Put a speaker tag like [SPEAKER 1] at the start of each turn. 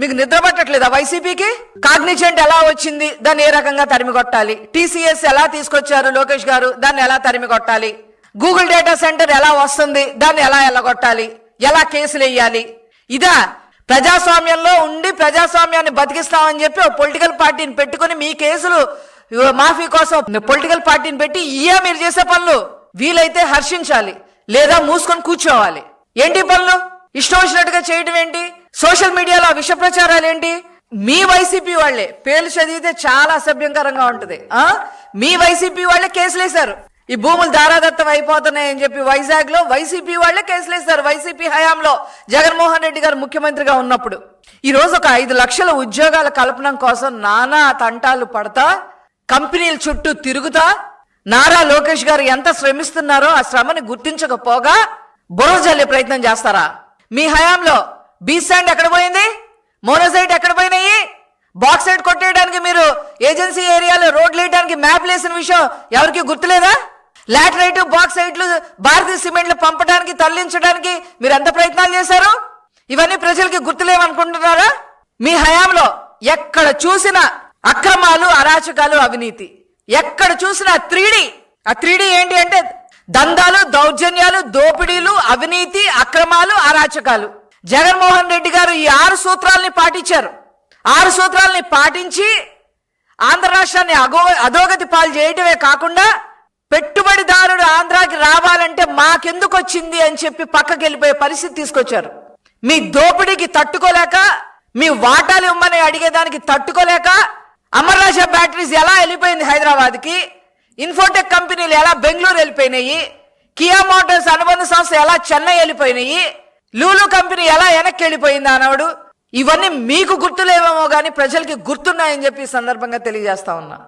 [SPEAKER 1] మీకు నిద్ర పట్టట్లేదా వైసీపీకి? కాగ్నిజెంట్ ఎలా వచ్చింది, దాన్ని ఏ రకంగా తరిమి కొట్టాలి? టీసీఎస్ ఎలా తీసుకొచ్చారు లోకేష్ గారు, దాన్ని ఎలా తరిమి కొట్టాలి? గూగుల్ డేటా సెంటర్ ఎలా వస్తుంది, దాన్ని ఎలా ఎల్లగొట్టాలి? ఎలా కేసులు వేయాలి? ఇదా ప్రజాస్వామ్యంలో ఉండి ప్రజాస్వామ్యాన్ని బతికిస్తామని చెప్పి ఒక పొలిటికల్ పార్టీని పెట్టుకుని మీ కేసులు మాఫీ కోసం పొలిటికల్ పార్టీని పెట్టి మీరు చేసే పనులు? వీలైతే హర్షించాలి, లేదా మూసుకొని కూర్చోవాలి. ఏంటి పనులు? ఇష్టం వచ్చినట్టుగా చేయడం ఏంటి? సోషల్ మీడియాలో విష ప్రచారాలు ఏంటి? మీ వైసీపీ వాళ్లే పేర్లు చదివితే చాలా అసభ్యంకరంగా ఉంటది. మీ వైసీపీ వాళ్లే కేసులేశారు. ఈ భూములు దారాదత్తం అయిపోతున్నాయని చెప్పి వైజాగ్ లో వైసీపీ వాళ్లే కేసులేశారు. వైసీపీ హయాంలో జగన్మోహన్ రెడ్డి గారు ముఖ్యమంత్రిగా ఉన్నప్పుడు. ఈ రోజు ఒక 5 లక్షల ఉద్యోగాల కల్పన కోసం నానా తంటాలు పడతా, కంపెనీల చుట్టూ తిరుగుతా నారా లోకేష్ గారు ఎంత శ్రమిస్తున్నారో ఆ శ్రమని గుర్తించకపోగా బురద జల్లే ప్రయత్నం చేస్తారా? మీ హయాంలో బీ శాండ్ ఎక్కడ పోయింది? మోనోసైట్ ఎక్కడ పోయినాయి? బాక్సైట్ కొట్టేయడానికి మీరు ఏజెన్సీ ఏరియాలో రోడ్లు వేయడానికి మ్యాప్లు వేసిన విషయం ఎవరికి గుర్తులేదా? లాటరైట్ బాక్సైట్లు భారతీయ సిమెంట్లు పంపడానికి తరలించడానికి మీరు ఎంత ప్రయత్నాలు చేశారు? ఇవన్నీ ప్రజలకి గుర్తులేమనుకుంటున్నారా? మీ హయాంలో ఎక్కడ చూసినా అక్రమాలు, అరాచకాలు, అవినీతి. ఎక్కడ చూసినా 3D. ఆ 3D ఏంటి అంటే దందాలు, దౌర్జన్యాలు, దోపిడీలు, అవినీతి, అక్రమాలు, అరాచకాలు. జగన్మోహన్ రెడ్డి గారు ఈ 6 సూత్రాలని పాటించారు. 6 సూత్రాలని పాటించి ఆంధ్ర రాష్ట్రాన్ని అధోగతి పాలు చేయటమే కాకుండా పెట్టుబడిదారుడు ఆంధ్రాకి రావాలంటే మాకెందుకు వచ్చింది అని చెప్పి పక్కకి వెళ్ళిపోయే పరిస్థితి తీసుకొచ్చారు. మీ దోపిడీకి తట్టుకోలేక, మీ వాటాలు ఇవ్వమని అడిగేదానికి తట్టుకోలేక అమర్ రాజా బ్యాటరీస్ ఎలా వెళ్ళిపోయింది హైదరాబాద్కి, ఇన్ఫోటెక్ కంపెనీలు ఎలా బెంగళూరు వెళ్ళిపోయినాయి, కియా మోటార్స్ అనుబంధ సంస్థ ఎలా చెన్నై వెళ్ళిపోయినాయి, లూలు కంపెనీ ఎలా వెనక్కి వెళ్ళిపోయింది అన్నాడు. ఇవన్నీ మీకు గుర్తులేవేమో కానీ ప్రజలకి గుర్తున్నాయని చెప్పి ఈ సందర్భంగా తెలియజేస్తా ఉన్నా.